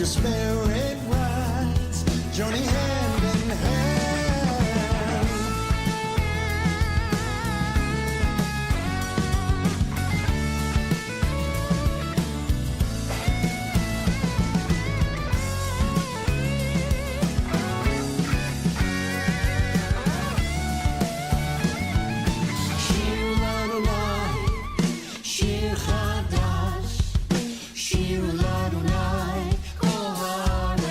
your spirit rise, journey hand in hand. שיר לאדוני, שיר חדש, שיר לאדוני כל הארץ.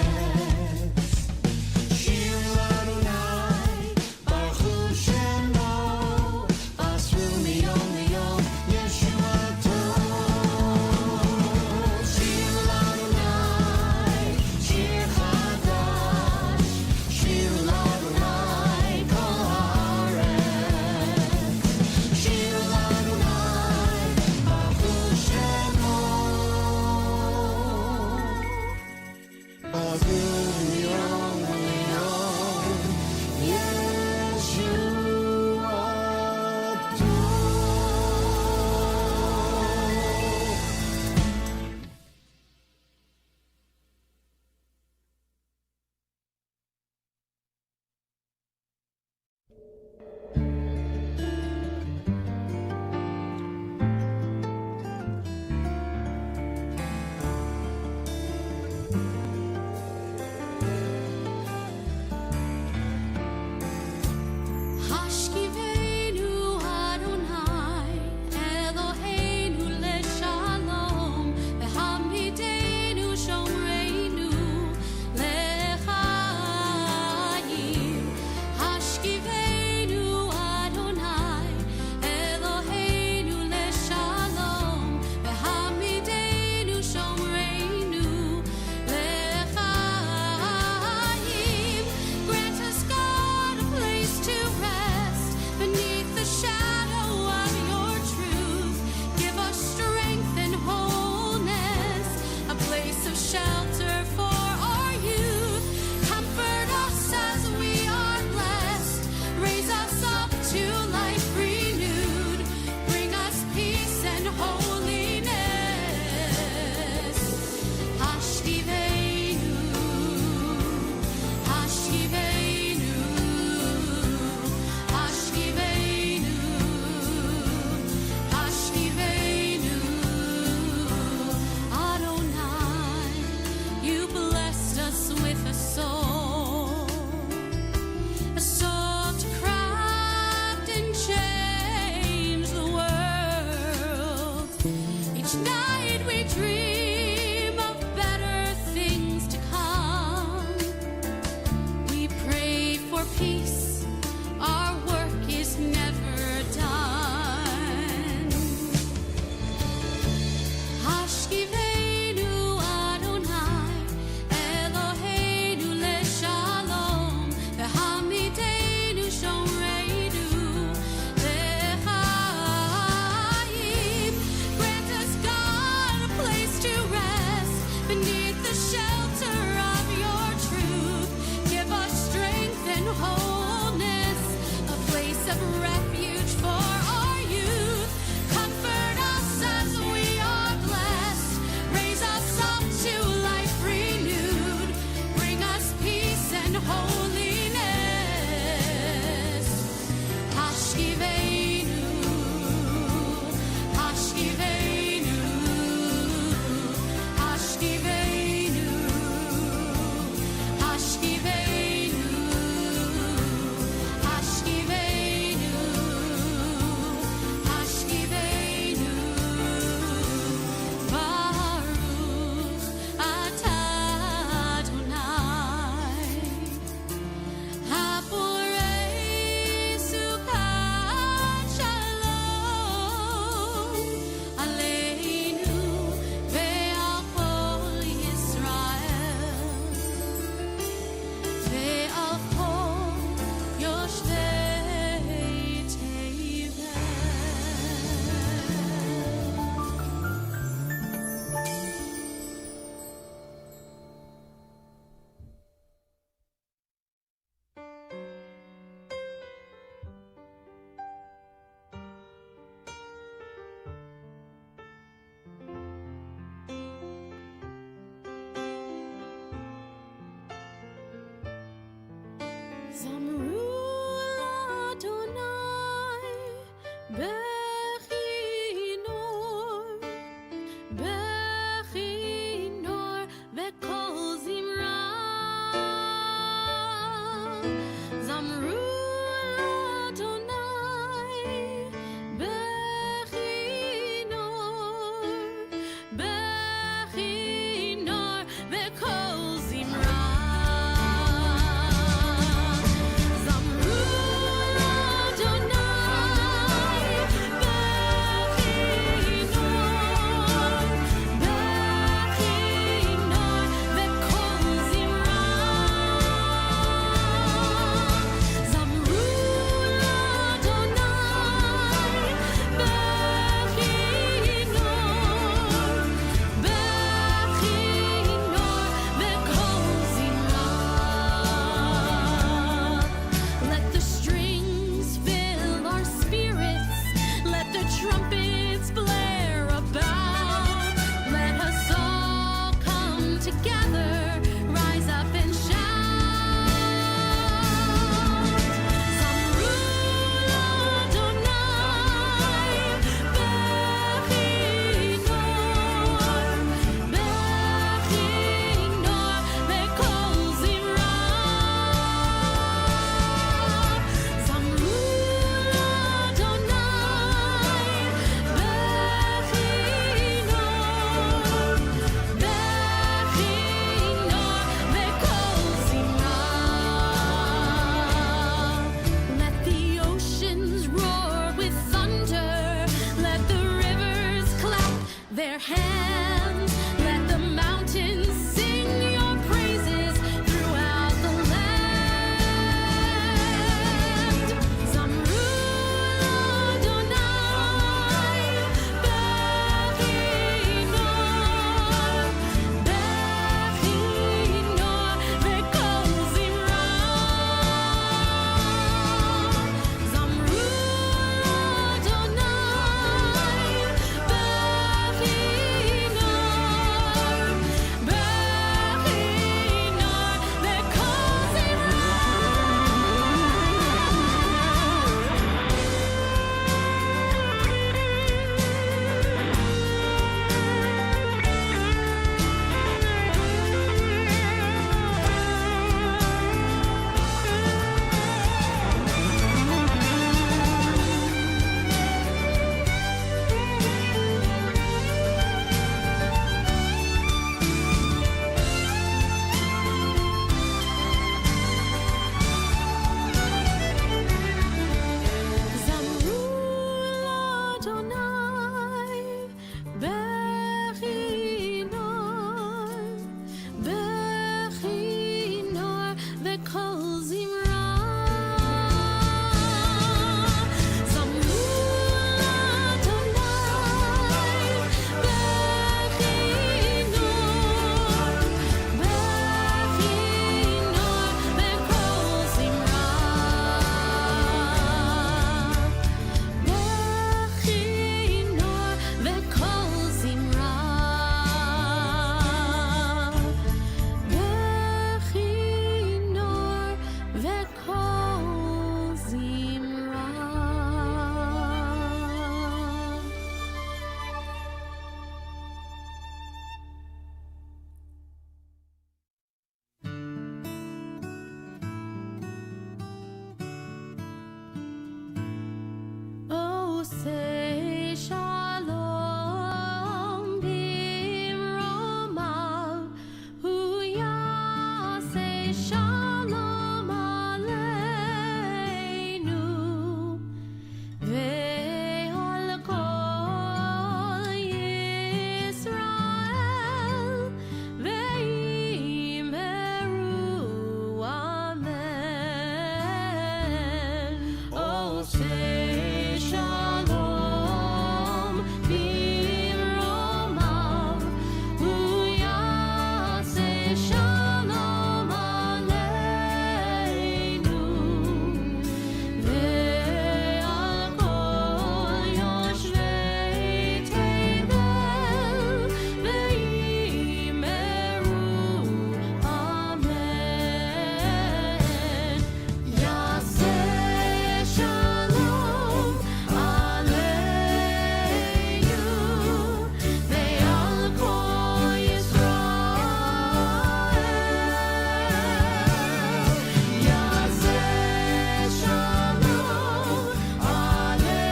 say shalom bimromav, huya say shalom aleinu, ve'al kol Yisrael ve'imeru amen. Oh, say shalom bimromav, huya say shalom aleinu, ve'al kol yoshvei tevel ve'imeru amen. Yaseh shalom aleinu, ve'al kol Yisrael. Yaseh shalom aleinu,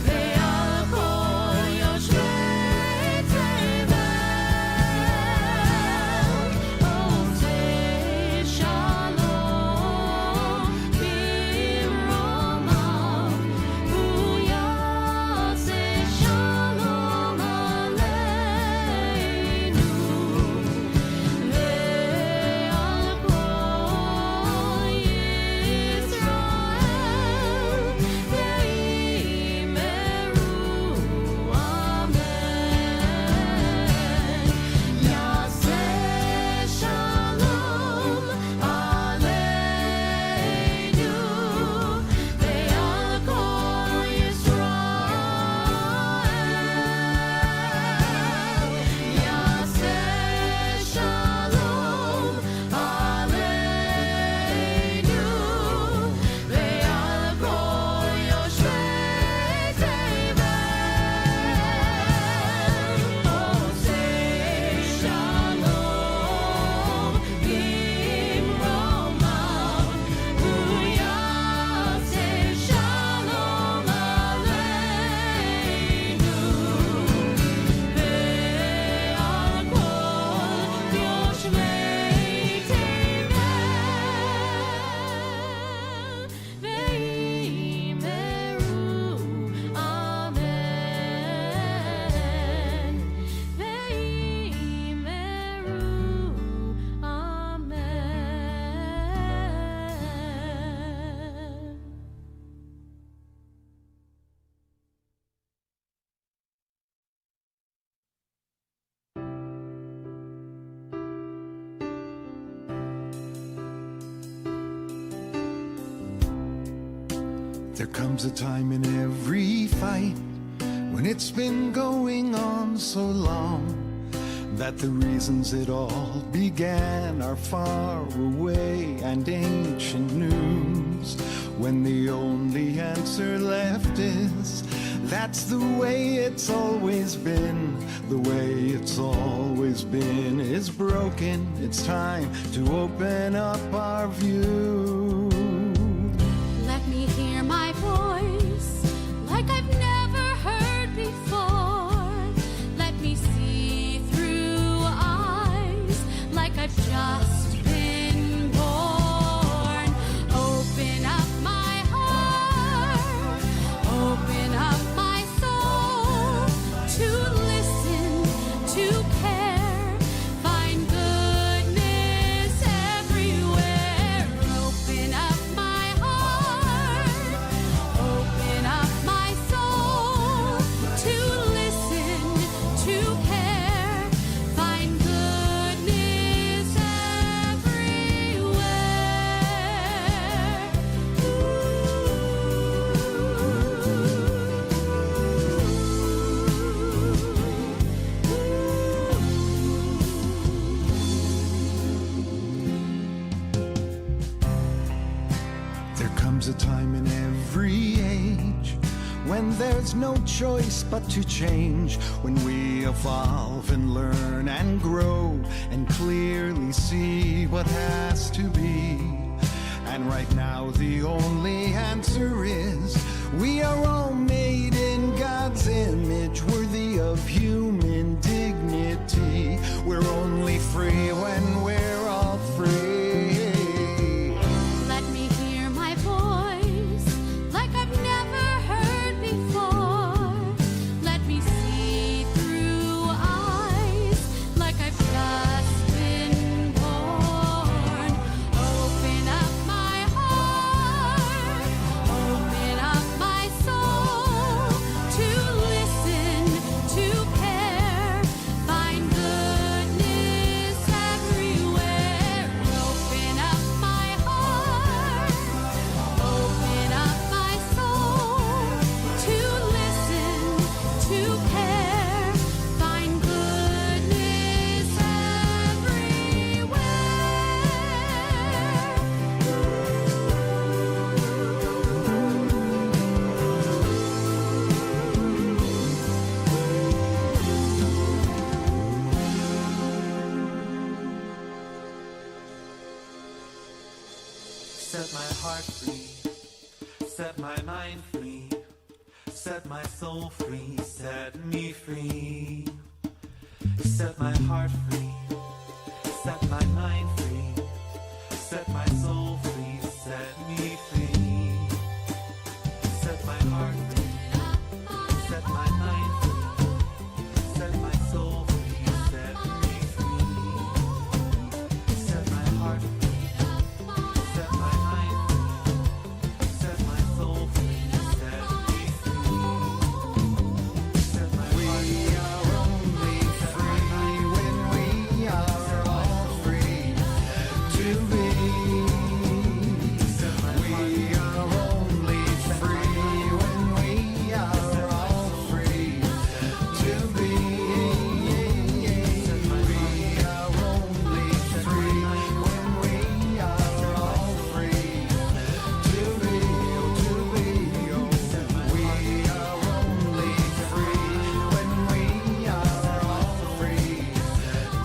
ve'al kol yoshvei tevel. Oh, say shalom bimromav, huya say shalom aleinu, ve'al kol Yisrael ve'imeru amen. Yaseh shalom aleinu, ve'al kol Yisrael. Yaseh shalom aleinu, ve'al kol yoshvei tevel. Oh, say shalom bimromav, huya say shalom aleinu, ve'al kol yoshvei tevel ve'imeru amen. Ve'imeru amen. There comes a time in every fight when it's been going on so long that the reasons it all began are far away and ancient news. When the only answer left is that's the way it's always been, the way it's always been is broken. It's time to open up our view. Let me hear my voice like I've never heard before. Let me see through eyes like I've just been born. Open up my heart, open up my soul to listen, to care, find goodness everywhere. Open up my heart, open up my soul to listen, to care, find goodness everywhere. There comes a time in every age when there's no choice but to change, when we evolve and learn and grow and clearly see what has to be. And right now the only answer is we are all made in God's image, worthy of human dignity. We're only free when we're all free. Let me hear my voice like I've never heard before. Let me see through eyes like I've just been born. Open up my heart, open up my soul to listen, to care, find goodness everywhere. Open up my heart, open up my soul to listen, to care, find goodness Set my heart free, set my mind free, set my soul free, set me free. Set my heart free, set my mind free, set my soul free, set me free. Set my heart free, set my mind free, set my soul free, set me free. Set my heart free. Set my mind free, set my soul free, set me free. Set my We are only free when we are all free to be. We are only free when we are all free to be. We are only free when we are all free to be. Oh, we are only free when we are all free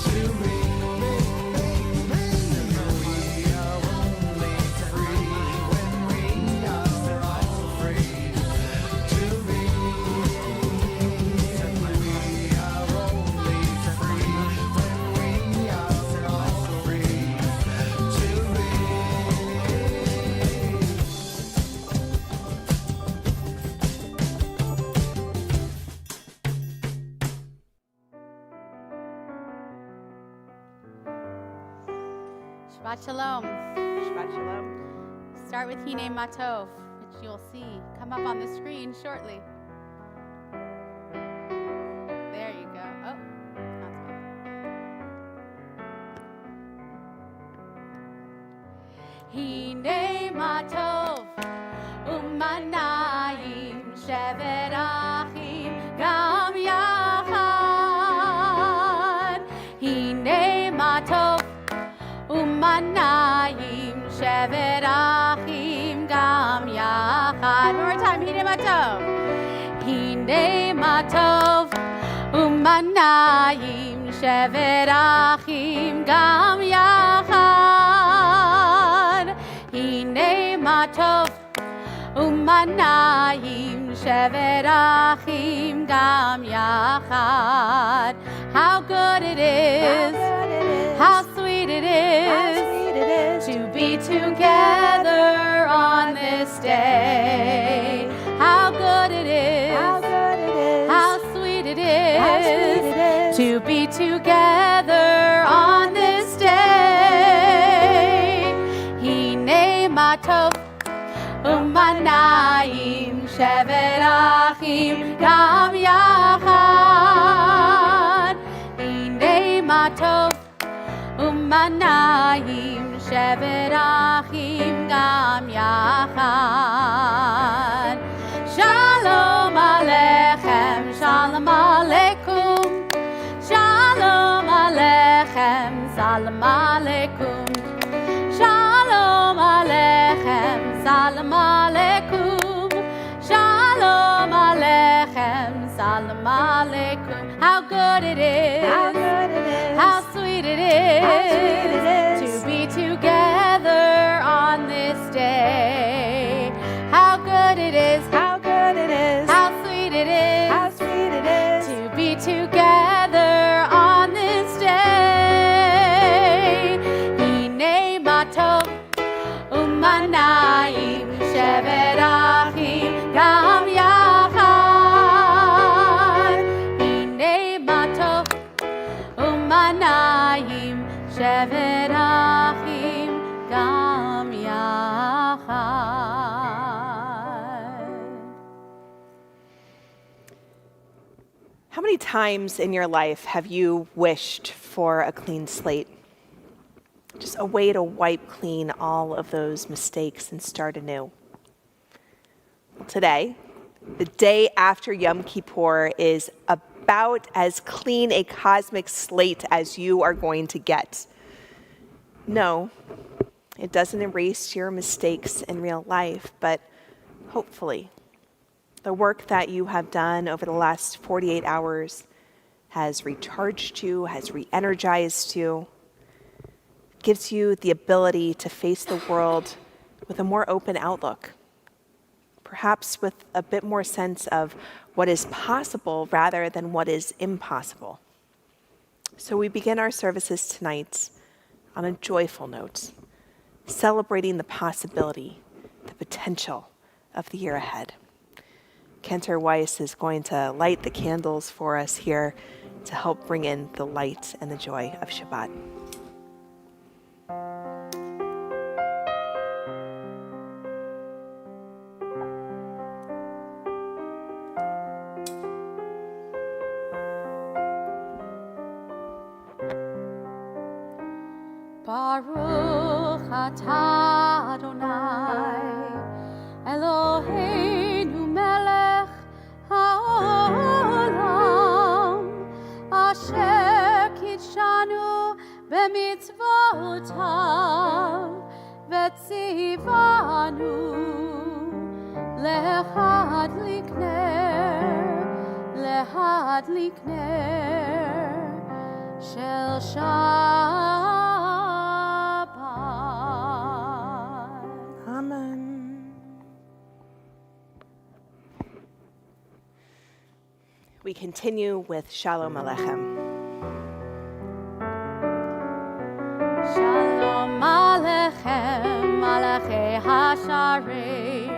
to be. We are only free when we are all free to be. We are only free when we are all free to be. Shabbat Shalom. Shabbat Shalom. Start with Hine Matov, which you'll see come up on the screen shortly. There you go. Oh, not so. Hine Matov, Umanayim, Shevet Achim, Gam Yachad. Hine Matov, Umanayim, Shevet Achim, Gam Yachad. One more time, Hine Matov. Hine Matov, Umanayim, Shevet Achim, Gam Yachad. Hine Matov, Umanayim, Shevet Achim, Gam Yachad. How good it is, how sweet it is to be together on this day. How good it is, how sweet it is to be together on this day. Hine Matov, Umanayim, Shevet Achim, Gam Yachad. Hine Matov, Umanayim, Shevet Achim, Gam Yachad. Shalom Aleichem, Shalom Aleikum, Shalom Aleichem, Salam Aleikum, Shalom Aleichem, Salam Aleikum, Shalom Aleichem, Salam Aleikum. How good it is, how sweet it is to be together on this ומנעים שבת אחים גם יחד. הנה מה טוב ומנעים שבת אחים גם יחד. How many times in your life have you wished for a clean slate? Just a way to wipe clean all of those mistakes and start anew. Well, today, the day after Yom Kippur, is about as clean a cosmic slate as you are going to get. No, it doesn't erase your mistakes in real life, but hopefully, the work that you have done over the last 48 hours has recharged you, has re-energized you, gives you the ability to face the world with a more open outlook, perhaps with a bit more sense of what is possible rather than what is impossible. So we begin our services tonight on a joyful note, celebrating the possibility, the potential of the year ahead. Cantor Weiss is going to light the candles for us here to help bring in the light and the joy of Shabbat. Baruch atah Adonai Eloheinu melech haolam asher kidshanu b'mitzvotav v'tzivanu lehadlik ner shel Shabbat. Amen. We continue with Shalom Aleichem. Shalom Aleichem, Malachei Hasharet,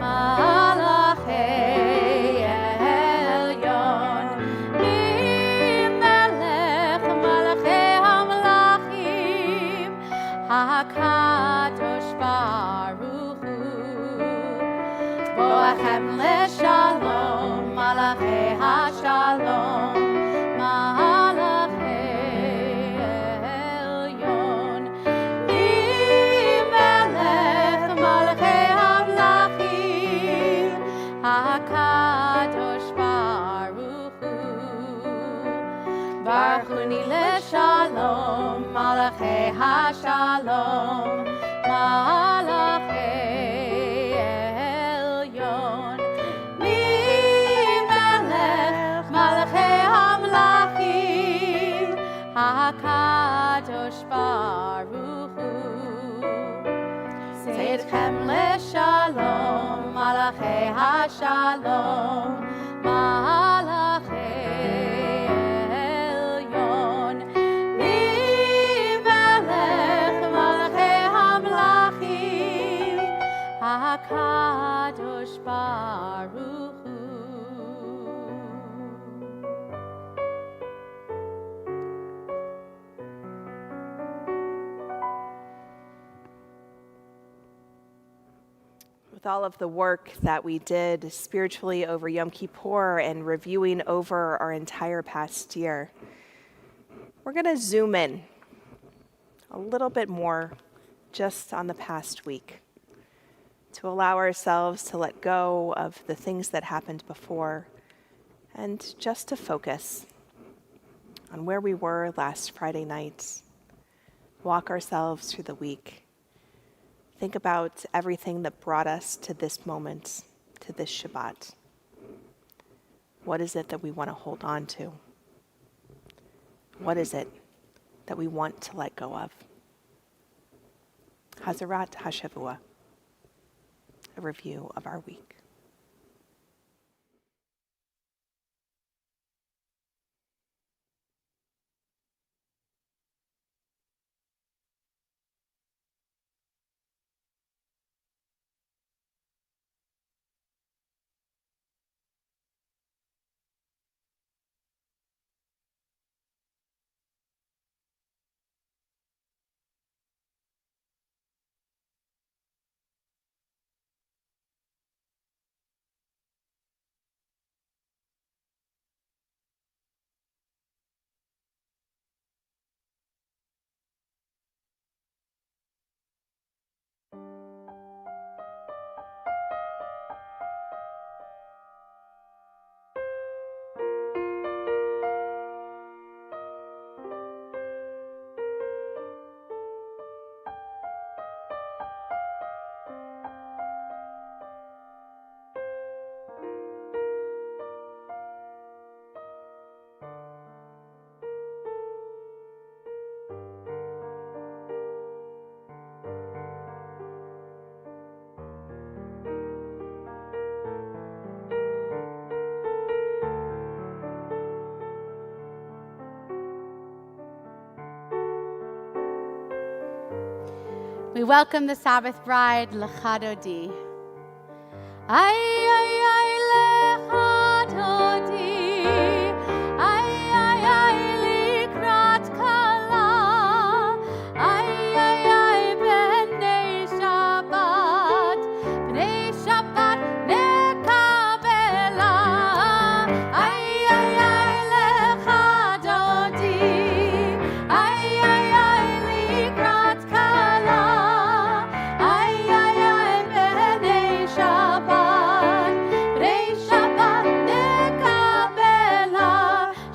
Malachei Elyon, Melech Malachei Hamlachim, HaKadosh Baruch Hu, Boachem LeShalom, Malachei HaShalom, HaKadosh Baruch Hu, Baruchuni LeShalom, Malachei HaShalom, Malachei Elyon, Melech Malachei Hamlachim, HaKadosh Baruch Hu, Seidchem LeShalom, Malachei HaShalom, Malachei Elyon, Melech Malachei Hamlachim, HaKadosh Baruch Hu. With all of the work that we did spiritually over Yom Kippur and reviewing over our entire past year, we're going to zoom in a little bit more just on the past week to allow ourselves to let go of the things that happened before and just to focus on where we were last Friday night, walk ourselves through the week. Think about everything that brought us to this moment, to this Shabbat. What is it that we want to hold on to? What is it that we want to let go of? Hazarat HaShavua, a review of our week. We welcome the Sabbath bride, Lecha Dodi. Ay, ay, ay, Lecha Dodi. Ay, ay, ay, Likrat Kala. Ay, ay, ay, Bnei Shabbat. Bnei Shabbat nekabela. Ay, ay, ay, Lecha Dodi. Ay, ay, ay, Likrat Kala. Ay, ay, ay, Bnei Shabbat. Bnei Shabbat nekabela.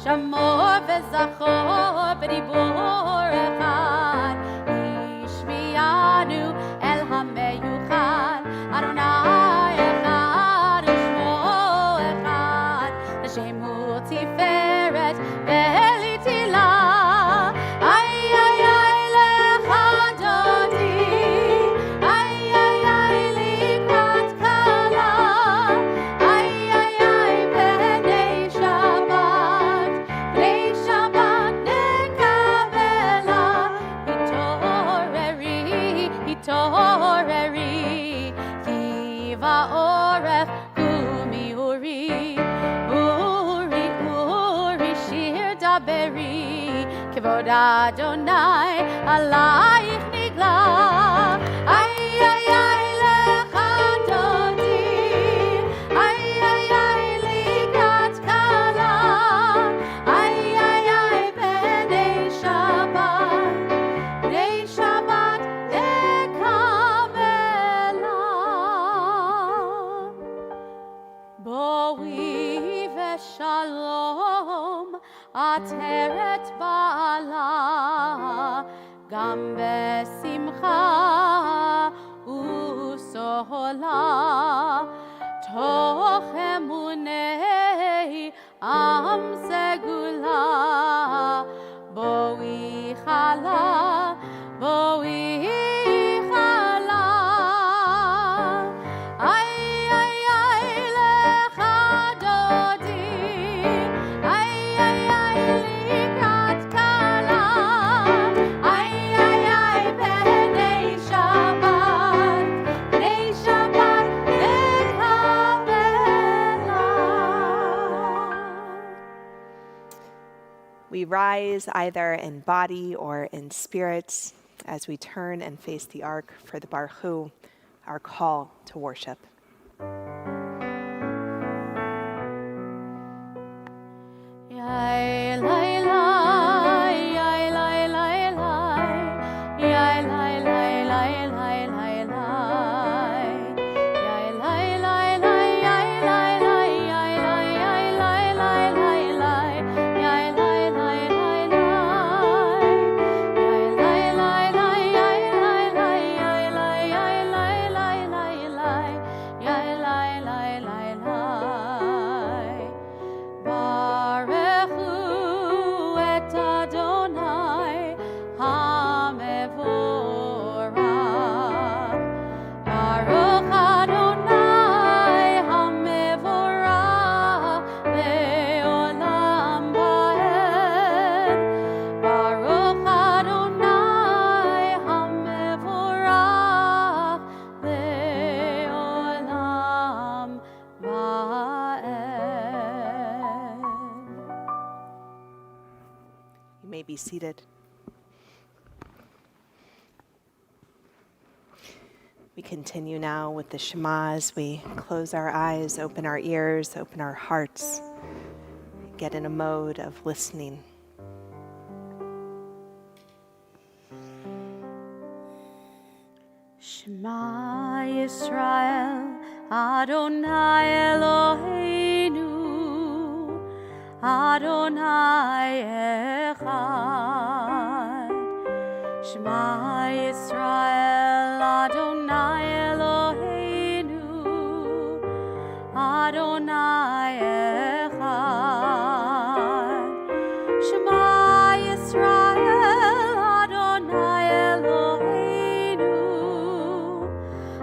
Shamor v'zachor b'dibur echad. Ishmianu el hameyuchad. Adonai echad u'shmo echad. L'shemu tiferet ve'litila. Ay, ay, ay, Lecha Dodi. Ay, ay, ay, Likrat Kala. Ay, ay, ay, Bnei Shabbat. Bnei Shabbat nekabela. Hitoreri, hitoreri. Kiva oref gumi uri. Uri, uri, shir daberi. Kivod Adonai alayich nigla. Ay, ay, ay, Lecha Dodi. Ay, ay, ay, Likrat Kala. Ay, ay, ay, Bnei Shabbat. Bnei Shabbat nekabela. Boi v'shalom ateret ba'ala. Gam besimcha u'sohola. Toch emunei am segula. Boi chala, boi chala. Ay, ay, ay, Lecha Dodi. Ay, ay, ay, Likrat Kala. Ay, ay, ay, Bnei Shabbat. Bnei Shabbat nekabela. We rise either in body or in spirits as we turn and face the ark for the Baruch, our call to worship. Yai, lai, lai, yai, lai, lai, lai. Yai, lai, lai, lai, lai, lai, lai. Yai, lai, lai, lai, yai, lai, lai, yai, lai, yai, lai, lai, lai, lai. Yai, lai, lai, lai, lai. Yai, lai, lai, lai, yai, lai, lai, yai, lai, yai, lai, lai, lai, lai. Yai, lai, lai, lai, lai. Baruch hu et Adonai hamevorach. Baruch Adonai hamevorach le'olam va'ed. Baruch Adonai hamevorach le'olam va'ed. You may be seated. We continue now with the Shema as we close our eyes, open our ears, open our hearts, get in a mode of listening. Shema Yisrael, Adonai Eloheinu, Adonai Echad. Shema Yisrael, Adonai Eloheinu, Adonai Echad. Shema Yisrael, Adonai Eloheinu,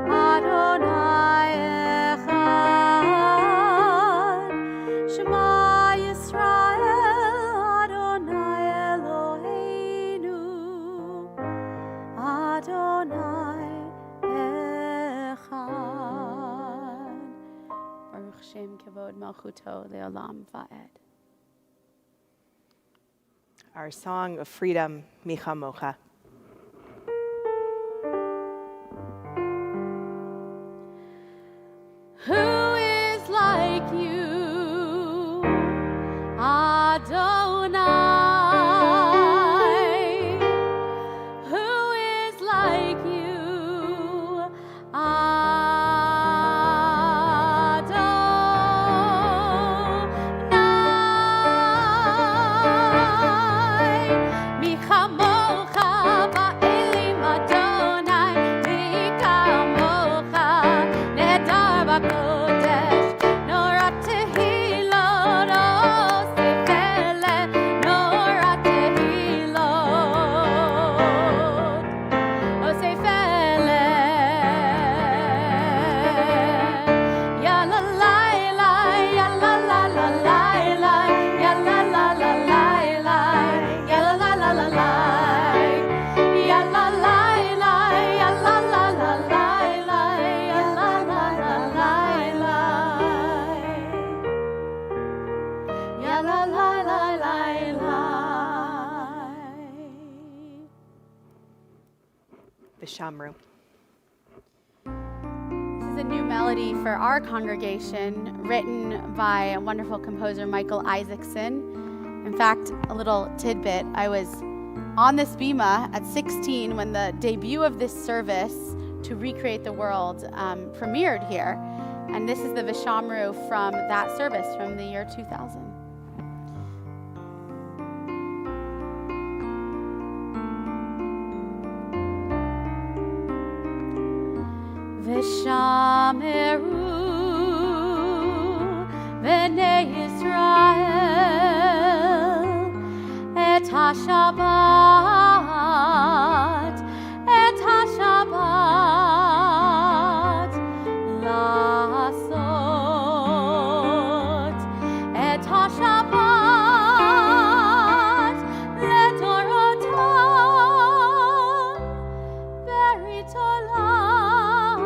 Adonai Echad. Shema Yisrael, Adonai Eloheinu, Adonai Shem Kavod Malchuto Leolam Va'ed. Our song of freedom, Micha Mocha. Who is like you, Adonai? Who is like you, Adonai? Micha Mocha Ba'elim Adonai, Micha Mocha Nedar B'Kodesh, Nora Tehilot, Osefele, Nora Tehilot, Osefele. Ya la la la, ya la la la la la, ya la la la la la, ya la la la la la, ya la la la, ya la la la la la, ya la la la la la, ya la la la la la. Vishamru. This is a new melody for our congregation, written by a wonderful composer, Michael Isaacson. In fact, a little tidbit, I was on this bima at 16 when the debut of this service to recreate the world premiered here. And this is the Vishamru from that service from the year 2000. Vishameru Bnei Yisrael et HaShabbat, et HaShabbat lasot, et HaShabbat letorotam berit olam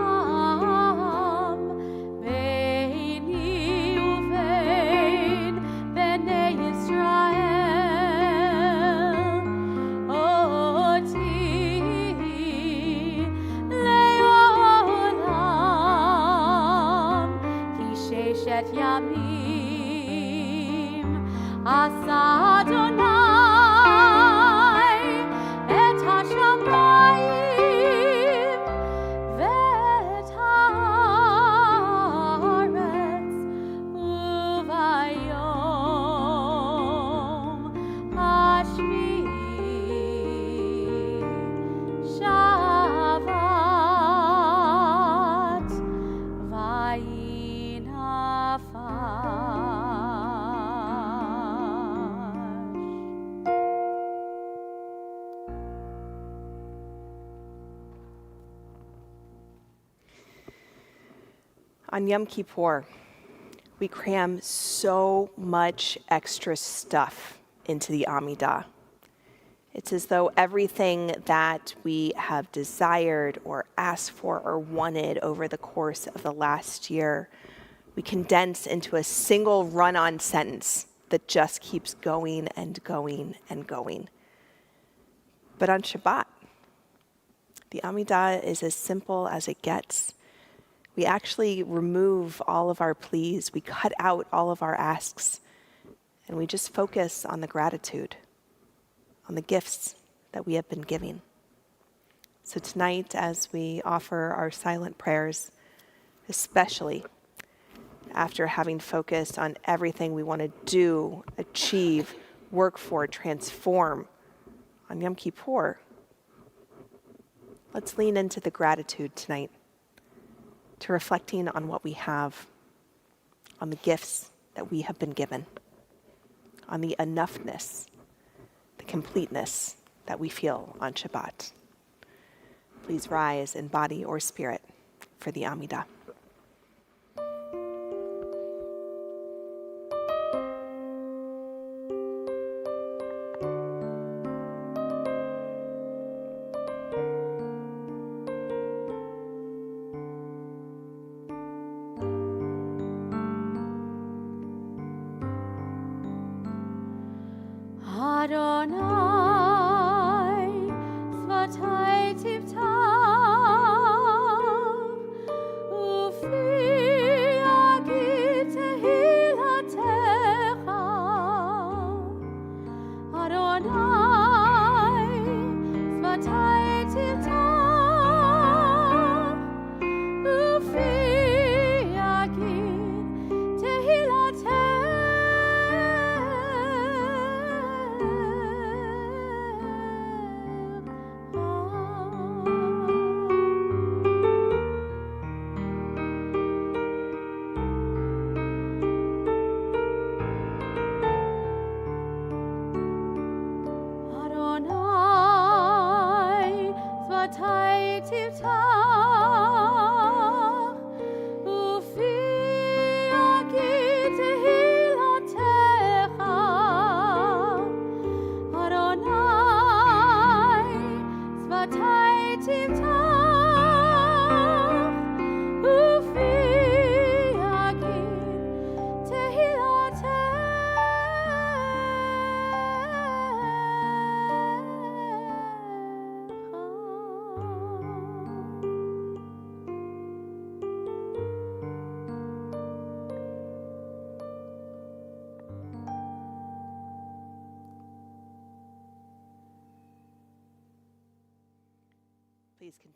beini uvein bnei Yisrael oti leolam ki sheshet yamim asa Adonai et hashamayim ואת הארץ וביום השביעי שבת ויהי נפש. On Yom Kippur, we cram so much extra stuff into the Amidah. It's as though everything that we have desired or asked for or wanted over the course of the last year, we condense into a single run-on sentence that just keeps going and going and going. But on Shabbat, the Amidah is as simple as it gets. We actually remove all of our pleas, we cut out all of our asks, and we just focus on the gratitude, on the gifts that we have been giving. So tonight, as we offer our silent prayers, especially after having focused on everything we want to do, achieve, work for, transform on Yom Kippur, let's lean into the gratitude tonight, to reflecting on what we have, on the gifts that we have been given, on the enoughness, the completeness that we feel on Shabbat. Please rise in body or spirit for the Amidah.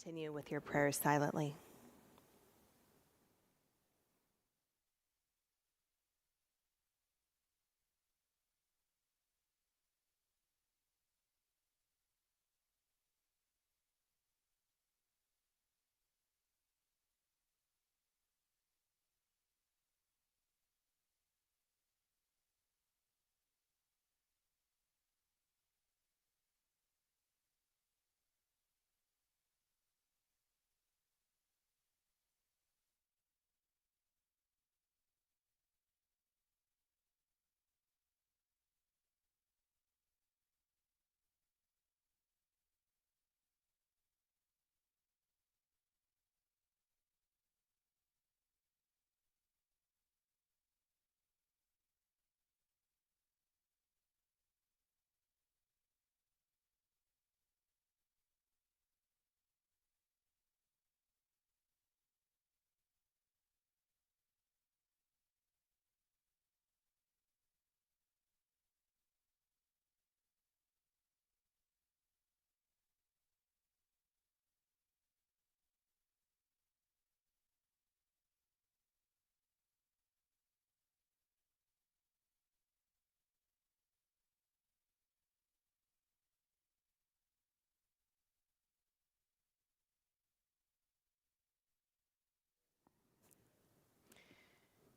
Continue with your prayers silently.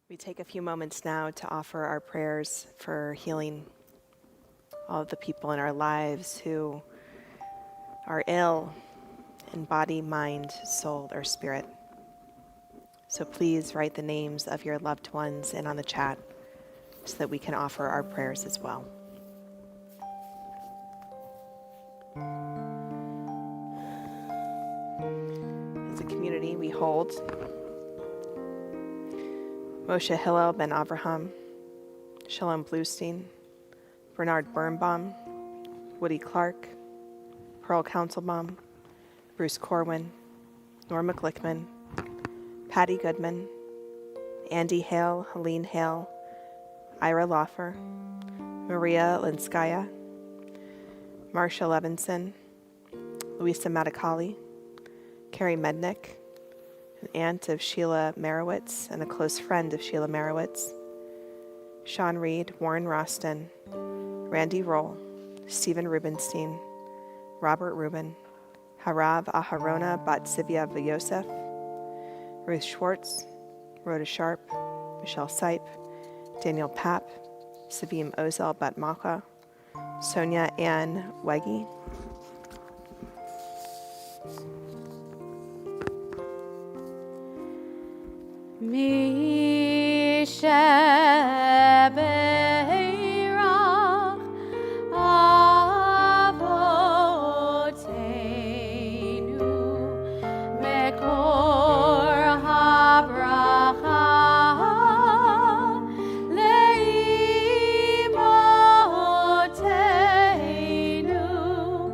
We take a few moments now to offer our prayers for healing, all of the people in our lives who are ill in body, mind, soul, or spirit. So please write the names of your loved ones in on the chat so that we can offer our prayers as well. As a community, we hold Moshe Hillel ben Avraham, Shalom Bluestein, Bernard Birnbaum, Woody Clark, Pearl Councilbaum, Bruce Corwin, Norma Glickman, Patty Goodman, Andy Hale, Helene Hale, Ira Loffer, Maria Linskaya, Marcia Levinson, Louisa Matakali, Carrie Mednick, an aunt of Sheila Merowitz and a close friend of Sheila Merowitz, Sean Reed, Warren Roston, Randy Roll, Stephen Rubenstein, Robert Rubin, Harav Aharona Batsivia Yosef, Ruth Schwartz, Rhoda Sharp, Michelle Sipe, Daniel Papp, Sabim Ozel Batmaka, Sonia Ann Weggy, Mishebeirach Avotenu Mekor habracha leimotenu.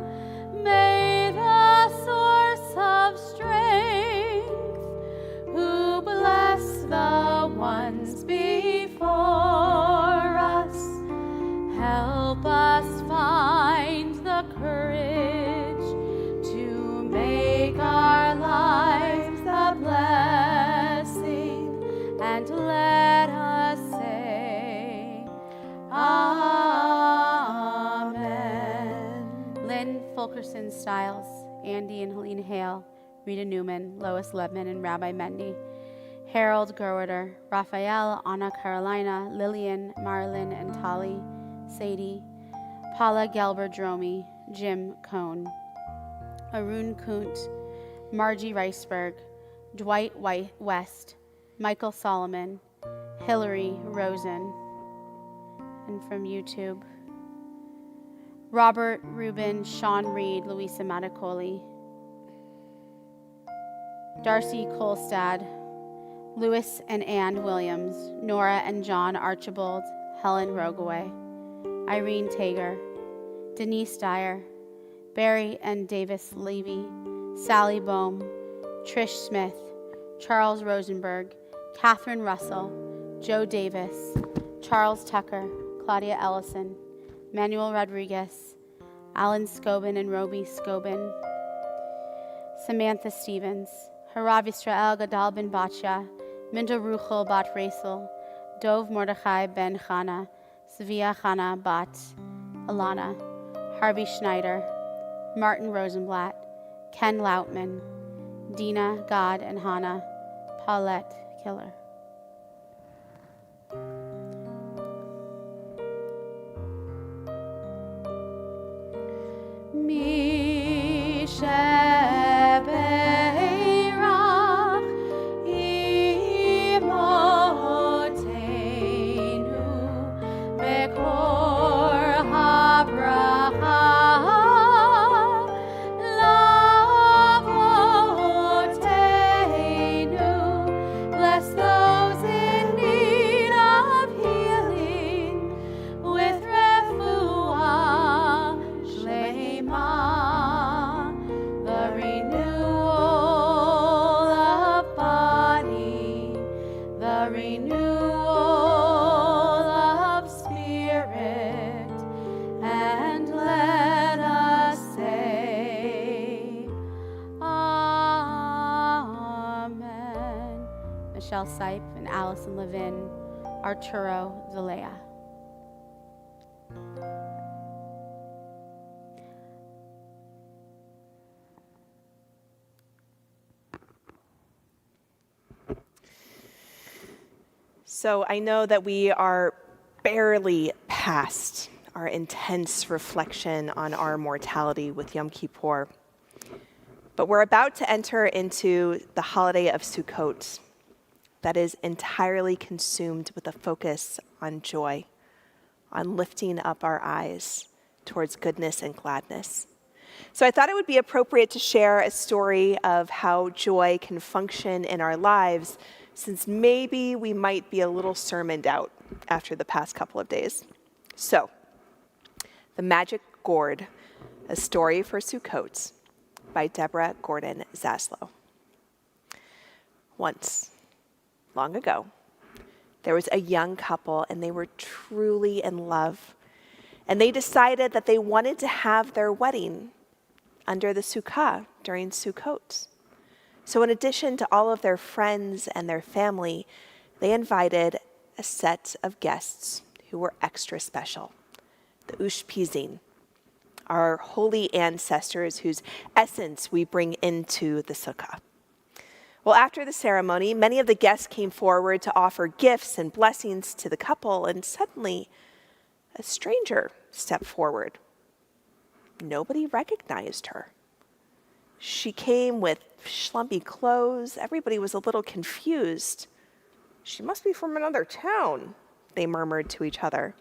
May the source of strength, who bless the ones before us, help us find the courage to make our lives a blessing, and let us say, Amen. Lynn Fulkerson Stiles, Andy and Helene Hale, Rita Newman, Lois Lebman, and Rabbi Mendy, Harold Gerwider, Raphael, Anna Carolina, Lillian, Marlin, and Tali, Sadie, Paula Gelber-Dromi, Jim Cohn, Arun Kunt, Margie Reisberg, Dwight West, Michael Solomon, Hillary Rosen, and from YouTube, Robert Rubin, Sean Reed, Louisa Matakoli, Darcy Kolstad, Louis and Ann Williams, Nora and John Archibald, Helen Rogaway, Irene Tager, Denise Dyer, Barry and Davis Levy, Sally Bohm, Trish Smith, Charles Rosenberg, Catherine Russell, Joe Davis, Charles Tucker, Claudia Ellison, Manuel Rodriguez, Alan Scobin and Roby Scobin, Samantha Stevens, Harav Yisrael Gadal ben Batya, Minda Ruchel bat Rasel, Dov Mordechai ben Chana, Savia Chana bat Alana, Harvey Schneider, Martin Rosenblatt, Ken Lautman, Dina, God, and Hannah, Paulette Killer. Bless those in need of healing with refuah shlema, the renewal of body, the renewal of spirit, and let us say, Amen. Michelle Sipe and Allison Levin, Arturo Zalea. So I know that we are barely past our intense reflection on our mortality with Yom Kippur, but we're about to enter into the holiday of Sukkot that is entirely consumed with a focus on joy, on lifting up our eyes towards goodness and gladness. So I thought it would be appropriate to share a story of how joy can function in our lives, since maybe we might be a little sermoned out after the past couple of days. So, The Magic Gourd, a story for Sukkot by Deborah Gordon Zaslow. Once, long ago, there was a young couple and they were truly in love. And they decided that they wanted to have their wedding under the sukkah during Sukkot. So in addition to all of their friends and their family, they invited a set of guests who were extra special, the Ushpizin, our holy ancestors whose essence we bring into the sukkah. Well, after the ceremony, many of the guests came forward to offer gifts and blessings to the couple, and suddenly a stranger stepped forward. Nobody recognized her. She came with schlumpy clothes. Everybody was a little confused. She must be from another town, they murmured to each other.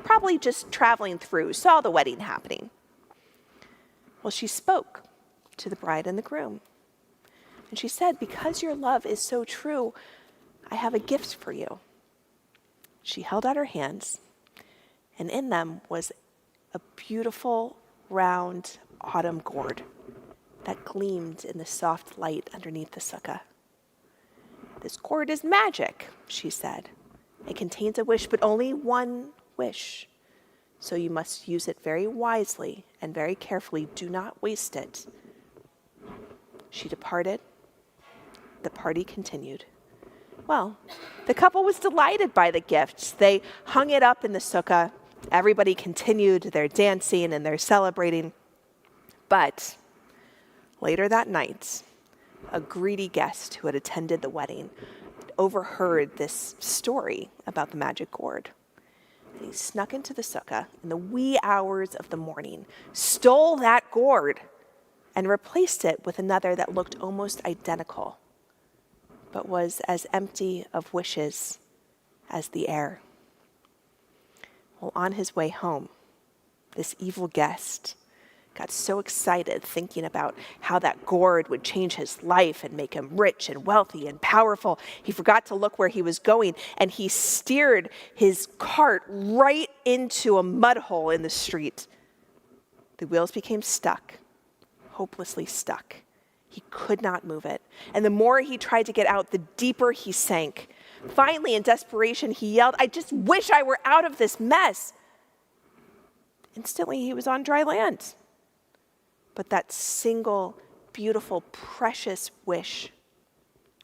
Probably just traveling through, saw the wedding happening. Well, she spoke to the bride and the groom. And she said, "Because your love is so true, I have a gift for you." She held out her hands, and in them was a beautiful, round autumn gourd that gleamed in the soft light underneath the sukkah. "This gourd is magic," she said. "It contains a wish, but only one wish. So you must use it very wisely and very carefully. Do not waste it." She departed. The party continued. Well, the couple was delighted by the gifts. They hung it up in the sukkah. Everybody continued their dancing and their celebrating. But later that night, a greedy guest who had attended the wedding overheard this story about the magic gourd. And he snuck into the sukkah in the wee hours of the morning, stole that gourd, and replaced it with another that looked almost identical, but was as empty of wishes as the air. Well, on his way home, this evil guest got so excited thinking about how that gourd would change his life and make him rich and wealthy and powerful. He forgot to look where he was going, and he steered his cart right into a mud hole in the street. The wheels became stuck, hopelessly stuck. He could not move it. And the more he tried to get out, the deeper he sank. Finally, in desperation, he yelled, "I just wish I were out of this mess." Instantly, he was on dry land. But that single beautiful, precious wish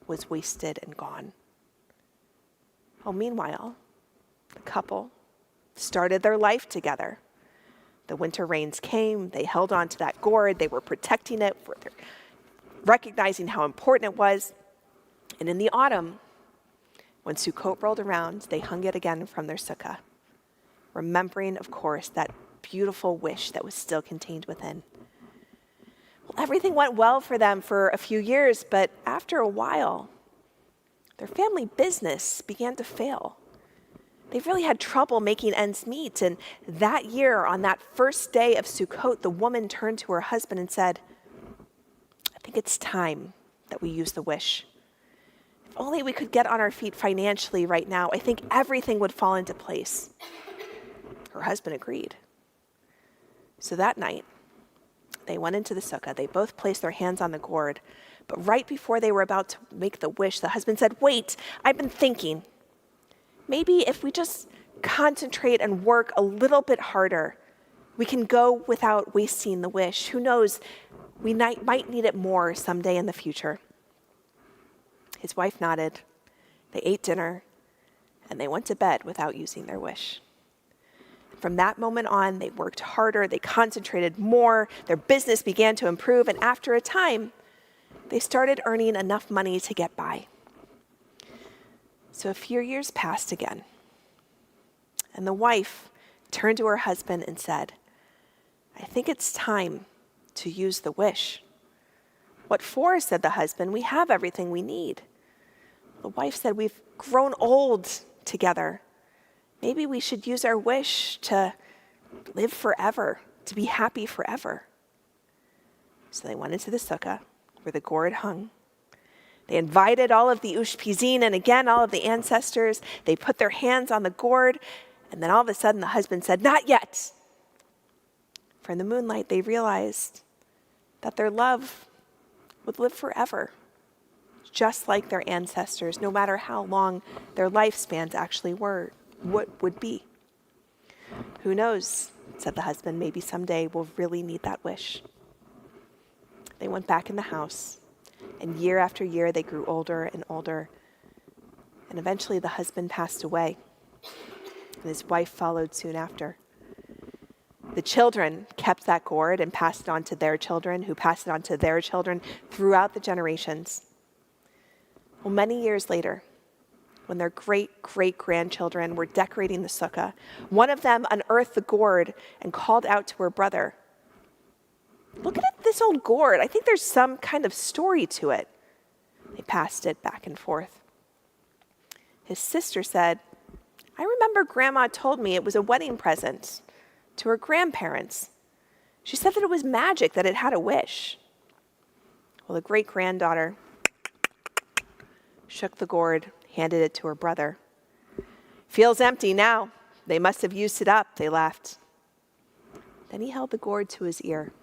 was wasted and gone. Well, meanwhile, the couple started their life together. The winter rains came, they held on to that gourd, they were protecting it, recognizing how important it was. And in the autumn, when Sukkot rolled around, they hung it again from their sukkah, remembering, of course, that beautiful wish that was still contained within. Well, everything went well for them for a few years, but after a while, their family business began to fail. They really had trouble making ends meet. And that year, on that first day of Sukkot, the woman turned to her husband and said, I think it's time that we use the wish. If only we could get on our feet financially right now, I think everything would fall into place. Her husband agreed. So that night, they went into the sukkah. They both placed their hands on the gourd. But right before they were about to make the wish, the husband said, wait, I've been thinking. Maybe if we just concentrate and work a little bit harder, we can go without wasting the wish. Who knows, we might need it more someday in the future. His wife nodded. They ate dinner, and they went to bed without using their wish. From that moment on, they worked harder, they concentrated more, their business began to improve, and after a time, they started earning enough money to get by. So a few years passed again, and the wife turned to her husband and said, I think it's time to use the wish. What for? Said the husband. We have everything we need. The wife said, we've grown old together. Maybe we should use our wish to live forever, to be happy forever. So they went into the sukkah where the gourd hung. They invited all of the ushpizin and again all of the ancestors. They put their hands on the gourd, and then all of a sudden the husband said, not yet. For in the moonlight they realized that their love would live forever, just like their ancestors, no matter how long their lifespans actually would be. Who knows, said the husband, maybe someday we'll really need that wish. They went back in the house. And year after year, they grew older and older. And eventually the husband passed away. And his wife followed soon after. The children kept that gourd and passed it on to their children, who passed it on to their children throughout the generations. Well, many years later, when their great-great-grandchildren were decorating the sukkah, one of them unearthed the gourd and called out to her brother, look at this old gourd. I think there's some kind of story to it. They passed it back and forth. His sister said, I remember Grandma told me it was a wedding present to her grandparents. She said that it was magic, that it had a wish. Well, the great-granddaughter shook the gourd, handed it to her brother. Feels empty now. They must have used it up, they laughed. Then he held the gourd to his ear.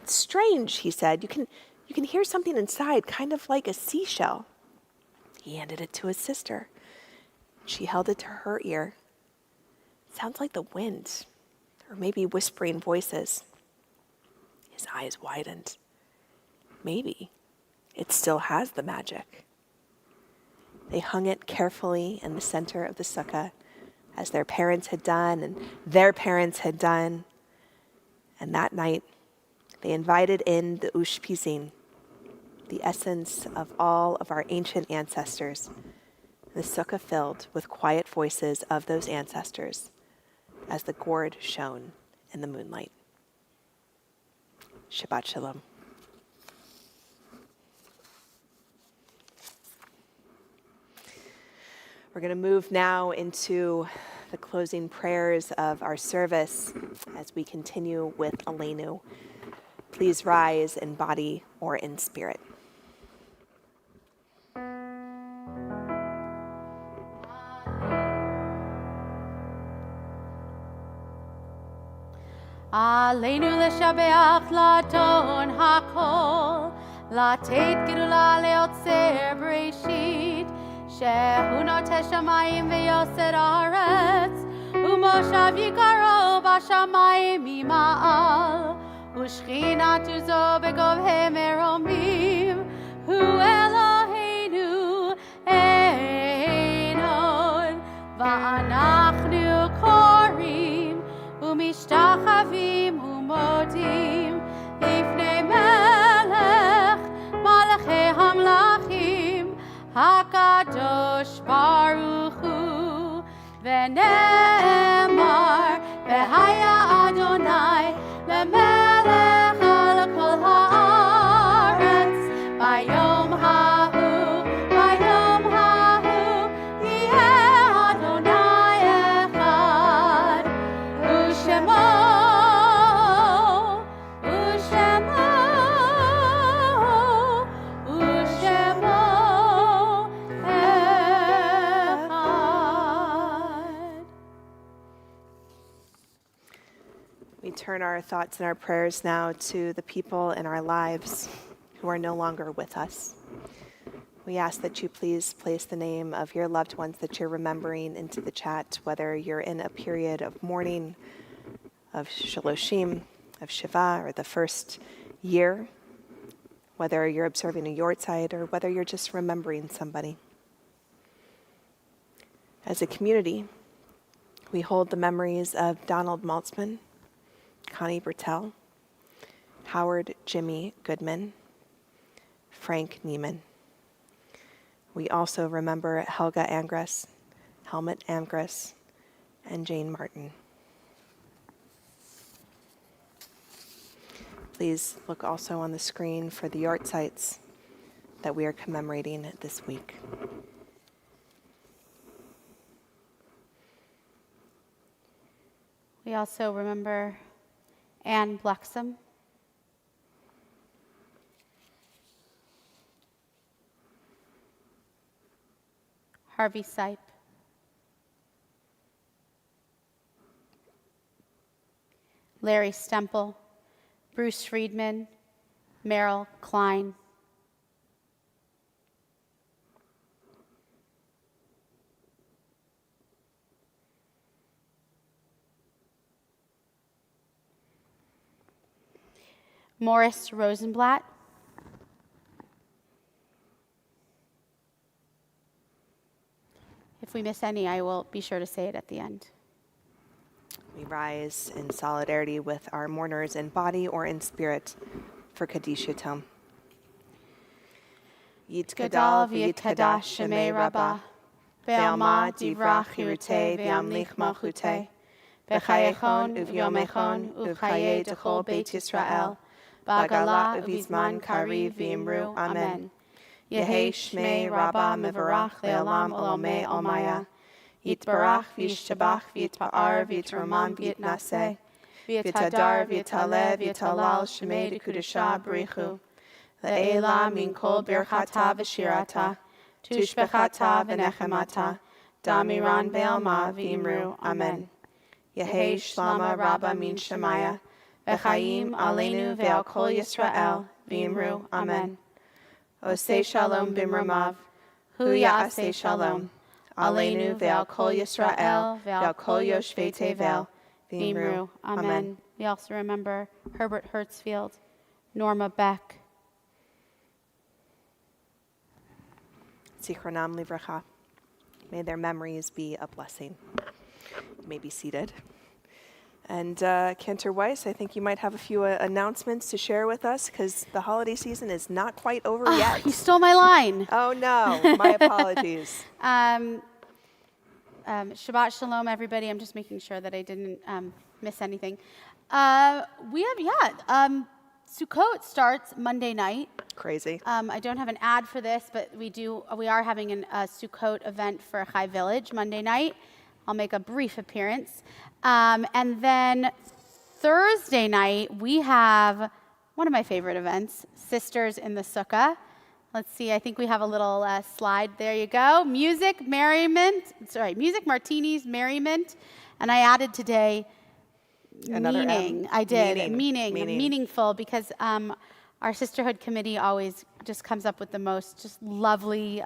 It's strange, he said. You can hear something inside, kind of like a seashell. He handed it to his sister. She held it to her ear. It sounds like the wind, or maybe whispering voices. His eyes widened. Maybe it still has the magic. They hung it carefully in the center of the sukkah, as their parents had done and their parents had done. And that night, they invited in the ushpizin, the essence of all of our ancient ancestors, the sukkah filled with quiet voices of those ancestors as the gourd shone in the moonlight. Shabbat Shalom. We're going to move now into the closing prayers of our service as we continue with Aleinu. Please rise in body or in spirit. Aleinu leshabeach ladon hakol, latet gedula leotzer bereshit, shehu noteh shamayim veyoser haaretz, umoshav yikaro bashamayim mima'al, ושכינת עוזו בגובהי מרומים, הוא אלוהינו אינו, ואנחנו קוראים ומשתחווים ומודים לפני מלך מלכי המלכים הקדוש ברוך הוא, ונאמר והיה אדוני למלך על כל הארץ ביום ההוא, ביום ההוא יהיה אדוני אחד, ושמו We turn our thoughts and our prayers now to the people in our lives who are no longer with us. We ask that you please place the name of your loved ones that you're remembering into the chat, whether you're in a period of mourning, of Shaloshim, of Shiva, or the first year, whether you're observing a Yortzeit, or whether you're just remembering somebody. As a community, we hold the memories of Donald Maltzman, Connie Bertel, Howard Jimmy Goodman, Frank Neiman. We also remember Helga Angres, Helmut Angres, and Jane Martin. Please look also on the screen for the Yortzeits that we are commemorating this week. We also remember Anne Blexam, Harvey Sipe, Larry Stemple, Bruce Friedman, Merrill Klein, Morris Rosenblatt, if we miss any, I will be sure to say it at the end. We rise in solidarity with our mourners in body or in spirit for Kaddish Yatom. Gadal v'yitkadash shemei Rabbah, ve'alma divrach hirutei ve'amlich malchutei, v'chayechon uv'yomechon uv'chayei d'chol Beit Yisrael, ba'gala uv'izman kariv v'imru, Amen. Yehei shmei Rabbah mevarach le'olam olamei almaya, yitbarach v'yishtabach v'yitpa'ar v'yitromam v'yitnaseh, v'yitadar v'yitaleh v'yitalal shmei d'kudashah b'richu, le'ela min kol birchata v'shirata, tushbechata v'nechemata, damiran be'alma v'imru, Amen. Yehei shlama Rabbah min shemaya, v'chayim aleinu ve'al kol Yisrael, v'imru, Amen. Osei shalom bimramav, hu ya'aseh shalom, aleinu ve'al kol Yisrael, ve'al kol yoshvei tevel, v'imru, Amen. We also remember Herbert Hertzfield, Norma Beck, Zichronam livracha. May their memories be a blessing. You may be seated. And Cantor Weiss, I think you might have a few announcements to share with us because the holiday season is not quite over yet. You stole my line. Oh no, my apologies. Shabbat Shalom, everybody. I'm just making sure that I didn't miss anything. Sukkot starts Monday night. Crazy. I don't have an ad for this, but we are having a Sukkot event for Chai Village Monday night. I'll make a brief appearance. And then Thursday night, we have one of my favorite events, Sisters in the Sukkah. Let's see, I think we have a little slide. There you go. Music, martinis, merriment. And I added today meaning. I did. Meaning. Meaningful, because our sisterhood committee always just comes up with the most just lovely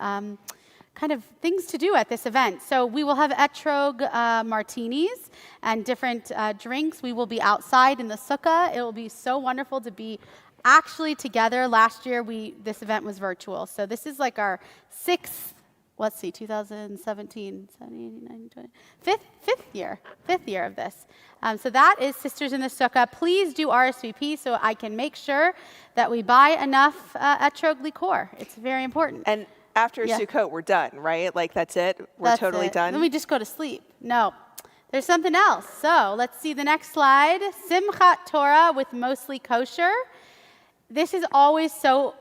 kind of things to do at this event. So we will have etrog martinis and different drinks. We will be outside in the sukkah. It will be so wonderful to be actually together. Last year, this event was virtual. So this is like our 2017, 17, 18, 19, 20, fifth year of this. So that is Sisters in the Sukkah. Please do RSVP so I can make sure that we buy enough etrog liqueur. It's very important. And after Sukkot, we're done, right? Like, that's it? We're totally done? Then we just go to sleep. No. There's something else. So let's see the next slide. Simchat Torah with Mostly Kosher. This is always so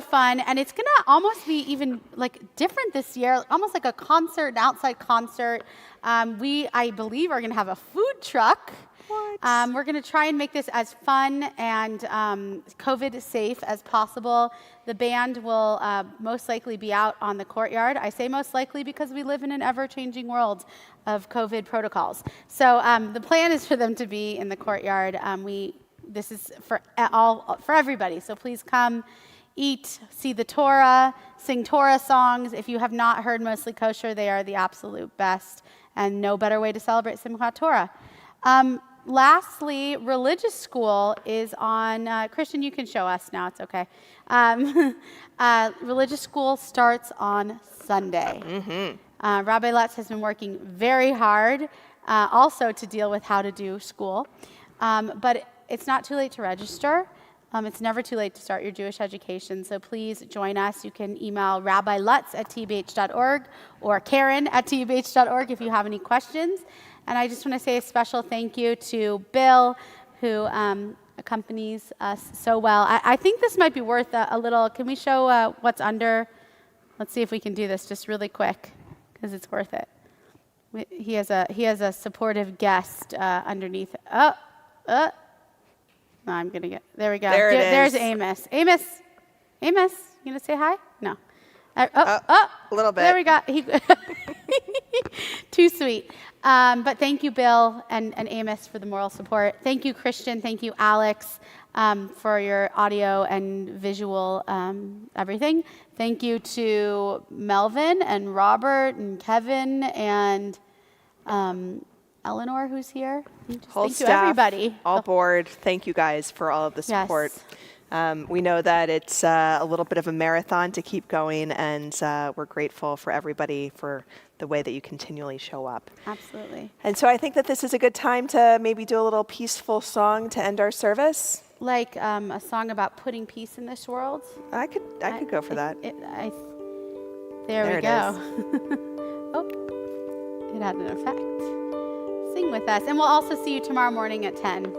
fun, and it's going to almost be even like different this year, almost like a concert, an outside concert. I believe, are going to have a food truck. What? We're going to try and make this as fun and COVID safe as possible. The band will most likely be out on the courtyard. I say most likely because we live in an ever-changing world of COVID protocols. So the plan is for them to be in the courtyard. This is for everybody. So please come, eat, see the Torah, sing Torah songs. If you have not heard Mostly Kosher, they are the absolute best, and no better way to celebrate Simchat Torah. Lastly, religious school is on, Christian, you can show us now, it's okay. Religious school starts on Sunday. Mm-hmm. Rabbi Lutz has been working very hard also to deal with how to do school. But it's not too late to register. It's never too late to start your Jewish education, so please join us. You can email rabbilutz@tbh.org or Karen@tbh.org if you have any questions. And I just want to say a special thank you to Bill, who accompanies us so well. I think this might be worth a little. Can we show what's under? Let's see if we can do this just really quick, because it's worth it. He has a supportive guest underneath. No, I'm going to get, there we go. There's Amos. Amos, you going to say hi? No. A little bit. There we go. Too sweet. But thank you, Bill and Amos, for the moral support. Thank you, Christian. Thank you, Alex, for your audio and visual everything. Thank you to Melvin and Robert and Kevin and Eleanor, who's here. Whole thank staff, you, everybody. all board. Thank you guys for all of the support. Yes. We know that it's a little bit of a marathon to keep going, and we're grateful for everybody for the way that you continually show up. Absolutely. And so I think that this is a good time to maybe do a little peaceful song to end our service. Like a song about putting peace in this world. I could go for that. There we it go. Oh, it had an effect. Sing with us. And we'll also see you tomorrow morning at 10.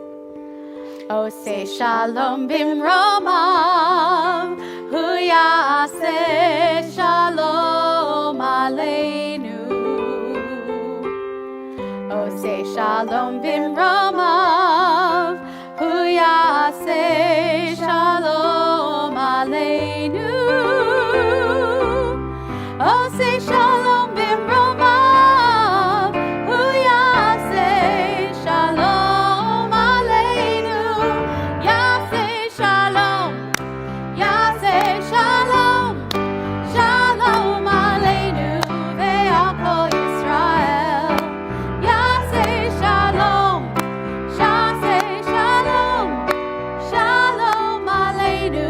Oh, say shalom bimromav, hu yaseh shalom aleinu. Oh, say shalom bimromav, hu yaseh shalom aleinu. Oh, say shalom bimromav, hu yaseh shalom aleinu. Yaseh shalom, yaseh shalom, shalom aleinu ve'al kol Yisrael. Yaseh shalom, yaseh shalom, shalom aleinu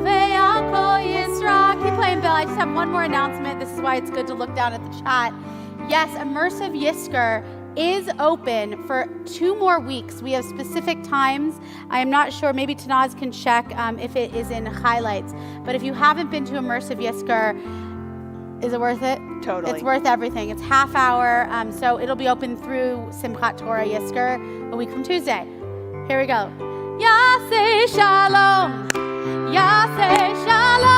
ve'al kol Yisrael. Keep playing, Bill. I just have one more announcement. This is why it's good to look down at the chat. Yes, Immersive Yisker is open for 2 more weeks. We have specific times. I am not sure. Maybe Tanaz can check if it is in highlights. But if you haven't been to Immersive Yisker, is it worth it? Totally. It's worth everything. It's half hour. So it'll be open through Simchat Torah Yisker a week from Tuesday. Here we go. Yaseh shalom. Yaseh shalom.